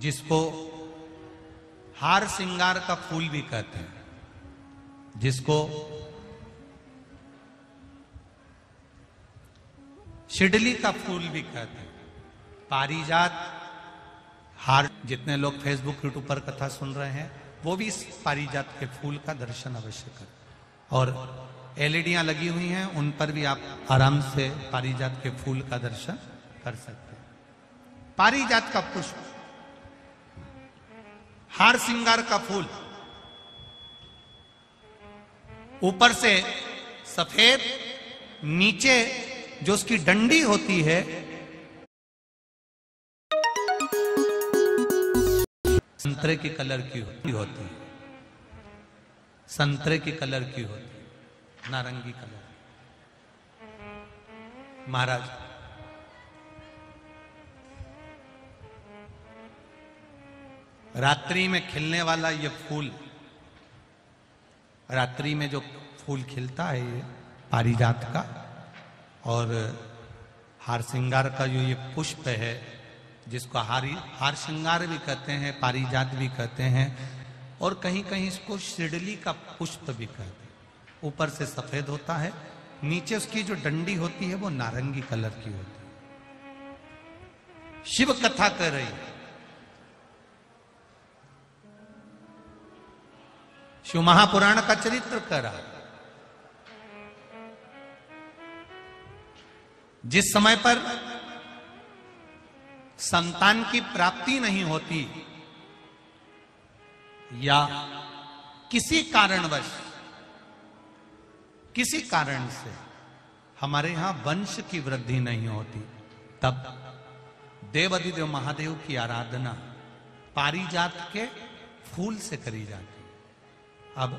जिसको हार श्रृंगार का फूल भी कहते हैं, जिसको शिडली का फूल भी कहते हैं, पारिजात हार। जितने लोग फेसबुक यूट्यूब पर कथा सुन रहे हैं वो भी इस पारिजात के फूल का दर्शन अवश्य करें। और एलईडियां लगी हुई हैं, उन पर भी आप आराम से पारिजात के फूल का दर्शन कर सकते हैं। पारिजात का पुष्प, हार श्रृंगार का फूल, ऊपर से सफेद, नीचे जो उसकी डंडी होती है संतरे के कलर की होती है, संतरे के कलर की होती है, नारंगी कलर। महाराज रात्रि में खिलने वाला ये फूल, रात्रि में जो फूल खिलता है ये पारिजात का, और हार श्रृंगार का जो ये पुष्प है जिसको हार श्रृंगार भी कहते हैं, पारिजात भी कहते हैं, और कहीं कहीं इसको शिडली का पुष्प भी कहते हैं। ऊपर से सफेद होता है, नीचे उसकी जो डंडी होती है वो नारंगी कलर की होती है। शिव कथा कर रही है, शिव महापुराण का चरित्र कर रहा। जिस समय पर संतान की प्राप्ति नहीं होती या किसी कारणवश, किसी कारण से हमारे यहां वंश की वृद्धि नहीं होती, तब देवाधिदेव महादेव की आराधना पारिजात के फूल से करी जाती है। अब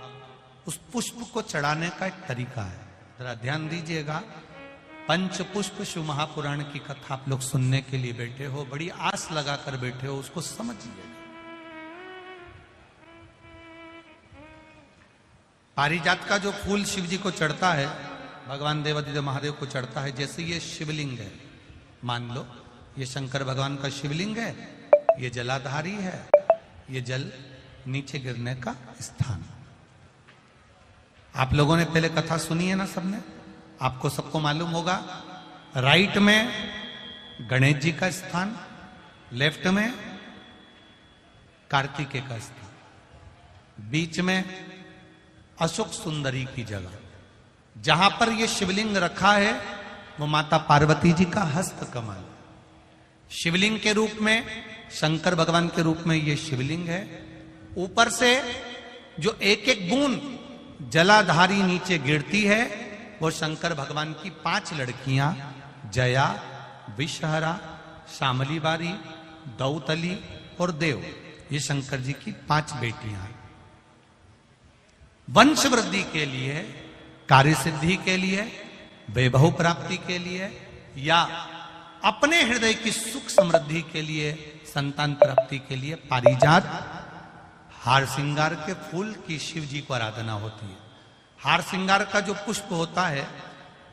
उस पुष्प को चढ़ाने का एक तरीका है, जरा ध्यान दीजिएगा। पंच पुष्प शिव महापुराण की कथा आप लोग सुनने के लिए बैठे हो, बड़ी आस लगाकर बैठे हो, उसको समझिए। पारिजात का जो फूल शिव जी को चढ़ता है, भगवान देवाधिदेव महादेव को चढ़ता है, जैसे ये शिवलिंग है, मान लो ये शंकर भगवान का शिवलिंग है, ये जलाधारी है, ये जल नीचे गिरने का स्थान। आप लोगों ने पहले कथा सुनी है ना सबने, आपको सबको मालूम होगा। राइट में गणेश जी का स्थान, लेफ्ट में कार्तिकेय का स्थान, बीच में अशोक सुंदरी की जगह। जहां पर यह शिवलिंग रखा है वो माता पार्वती जी का हस्त कमल, शिवलिंग के रूप में, शंकर भगवान के रूप में यह शिवलिंग है। ऊपर से जो एक एक बूंद जलाधारी नीचे गिरती है वो शंकर भगवान की 5 लड़कियां, जया, विषहरा, शामली बारी, दौतली और देव, ये शंकर जी की 5 बेटियां हैं। वंश वृद्धि के लिए, कार्य सिद्धि के लिए, वैभव प्राप्ति के लिए, या अपने हृदय की सुख समृद्धि के लिए, संतान प्राप्ति के लिए पारिजात हार श्रृंगार के फूल की शिव जी को आराधना होती है। हार श्रृंगार का जो पुष्प होता है,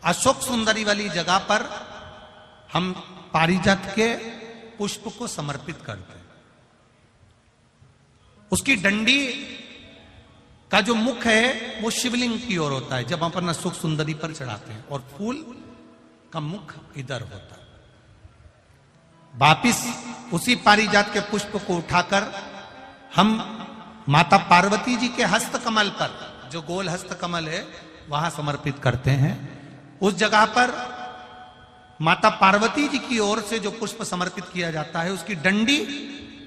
अशोक सुंदरी वाली जगह पर हम पारिजात के पुष्प को समर्पित करते हैं। उसकी डंडी का जो मुख है वो शिवलिंग की ओर होता है जब अपन अशोक सुंदरी पर चढ़ाते हैं, और फूल का मुख इधर होता है। वापिस उसी पारिजात के पुष्प को उठाकर हम माता पार्वती जी के हस्त कमल पर, जो गोल हस्त कमल है, वहां समर्पित करते हैं। उस जगह पर माता पार्वती जी की ओर से जो पुष्प समर्पित किया जाता है, उसकी डंडी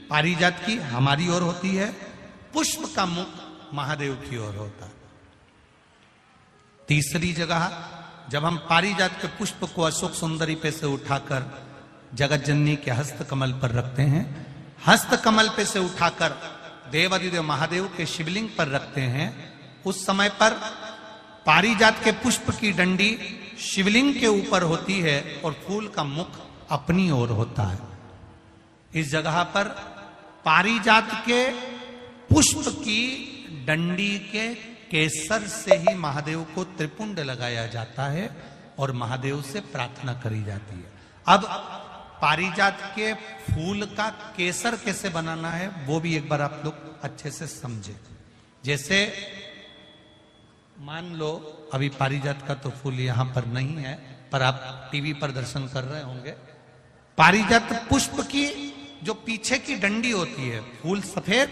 पारिजात की हमारी ओर होती है, पुष्प का मुख महादेव की ओर होता है। तीसरी जगह, जब हम पारिजात के पुष्प को अशोक सुंदरी पे से उठाकर जगत जननी के हस्त कमल पर रखते हैं, हस्त कमल पे से उठाकर देवाधिदेव महादेव के शिवलिंग पर रखते हैं, उस समय पर पारिजात के पुष्प की डंडी शिवलिंग के ऊपर होती है और फूल का मुख अपनी ओर होता है। इस जगह पर पारिजात के पुष्प की डंडी के केसर से ही महादेव को त्रिपुंड लगाया जाता है और महादेव से प्रार्थना करी जाती है। अब पारिजात के फूल का केसर कैसे बनाना है वो भी एक बार आप लोग अच्छे से समझे। जैसे मान लो अभी पारिजात का तो फूल यहां पर नहीं है, पर आप टीवी पर दर्शन कर रहे होंगे। पारिजात पुष्प की जो पीछे की डंडी होती है, फूल सफेद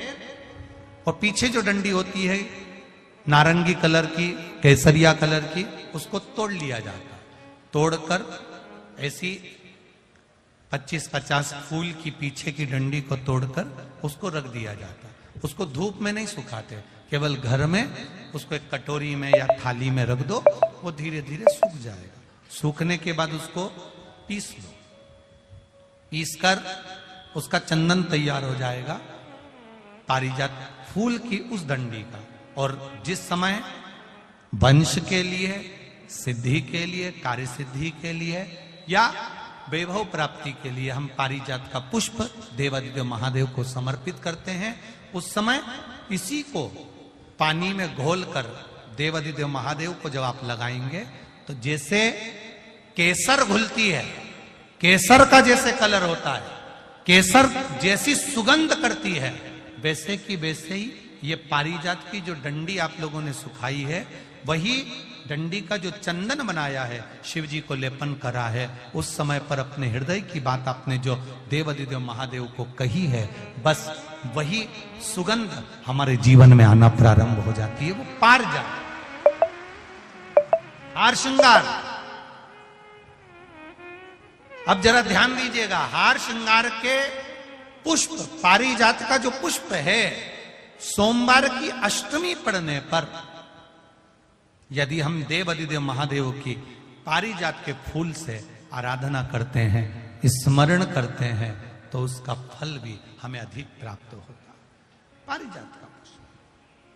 और पीछे जो डंडी होती है नारंगी कलर की, केसरिया कलर की, उसको तोड़ लिया जाता है। तोड़कर ऐसी 25-50 फूल की पीछे की डंडी को तोड़कर उसको रख दिया जाता है। उसको धूप में नहीं सुखाते, केवल घर में उसको एक कटोरी में या थाली में रख दो, वो धीरे धीरे सूख जाएगा। सूखने के बाद उसको पीस लो, पीसकर उसका चंदन तैयार हो जाएगा पारिजात फूल की उस डंडी का। और जिस समय वंश के लिए, सिद्धि के लिए, कार्य सिद्धि के लिए या वैभव प्राप्ति के लिए हम पारिजात का पुष्प देवादिदेव महादेव को समर्पित करते हैं, उस समय इसी को पानी में घोलकर देवादिदेव महादेव को जब आप लगाएंगे तो जैसे केसर घुलती है, केसर का जैसे कलर होता है, केसर जैसी सुगंध करती है, वैसे की वैसे ही ये पारिजात की जो डंडी आप लोगों ने सुखाई है, वही डंडी का जो चंदन बनाया है, शिव जी को लेपन करा है, उस समय पर अपने हृदय की बात आपने जो देवादिदेव महादेव को कही है, बस वही सुगंध हमारे जीवन में आना प्रारंभ हो जाती है। वो पारिजात हार श्रृंगार। अब जरा ध्यान दीजिएगा, हार श्रृंगार के पुष्प, पारिजात का जो पुष्प है, सोमवार की अष्टमी पड़ने पर यदि हम देवादिदेव महादेव की पारिजात के फूल से आराधना करते हैं, स्मरण करते हैं, तो उसका फल भी हमें अधिक प्राप्त होता है। पारिजात का पुष्प,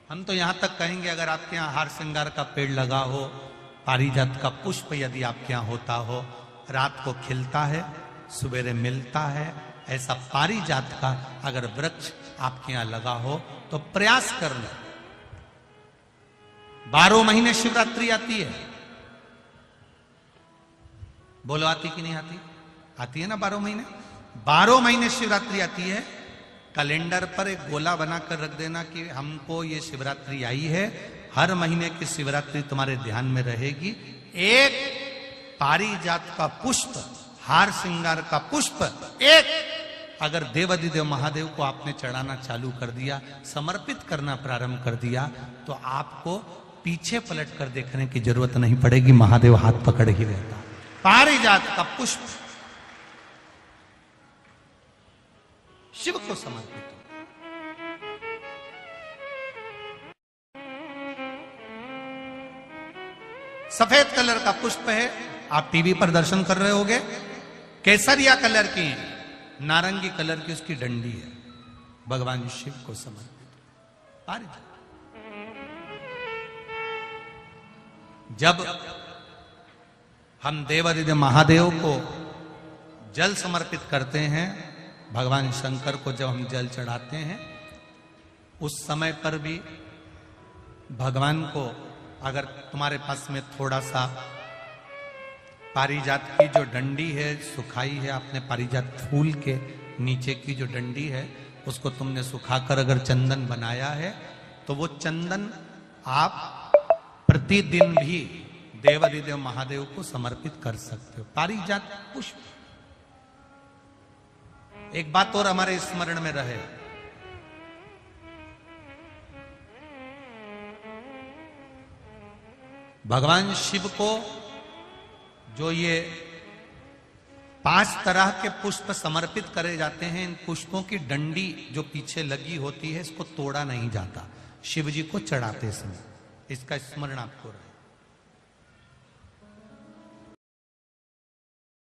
हम तो यहां तक कहेंगे अगर आपके यहां हार श्रृंगार का पेड़ लगा हो, पारिजात का पुष्प यदि आपके यहां होता हो, रात को खिलता है, सवेरे मिलता है, ऐसा पारिजात का अगर वृक्ष आपके यहां लगा हो तो प्रयास कर लो। 12 महीने शिवरात्रि आती है, बोलो आती कि नहीं आती? आती है ना 12 महीने। 12 महीने शिवरात्रि आती है। कैलेंडर पर एक गोला बनाकर रख देना कि हमको ये शिवरात्रि आई है, हर महीने की शिवरात्रि तुम्हारे ध्यान में रहेगी। एक पारिजात का पुष्प, हार श्रृंगार का पुष्प एक अगर देवादिदेव महादेव को आपने चढ़ाना चालू कर दिया, समर्पित करना प्रारंभ कर दिया, तो आपको पीछे पलट कर देखने की जरूरत नहीं पड़ेगी, महादेव हाथ पकड़ ही रहता। पारिजात का पुष्प शिव को समर्पित हो। सफेद कलर का पुष्प है, आप टीवी पर दर्शन कर रहे होंगे। केसरिया कलर की, नारंगी कलर की उसकी डंडी है, भगवान शिव को समर्पित पारिजात। जब हम देवादिदेव महादेव को जल समर्पित करते हैं, भगवान शंकर को जब हम जल चढ़ाते हैं, उस समय पर भी भगवान को अगर तुम्हारे पास में थोड़ा सा पारिजात की जो डंडी है सुखाई है, आपने पारिजात फूल के नीचे की जो डंडी है उसको तुमने सुखाकर अगर चंदन बनाया है, तो वो चंदन आप प्रतिदिन भी देवादिदेव महादेव को समर्पित कर सकते हो। पारिजात पुष्प। एक बात और हमारे स्मरण में रहे, भगवान शिव को जो ये 5 तरह के पुष्प समर्पित करे जाते हैं, इन पुष्पों की डंडी जो पीछे लगी होती है, इसको तोड़ा नहीं जाता शिव जी को चढ़ाते समय। इसका स्मरण आपको रहे।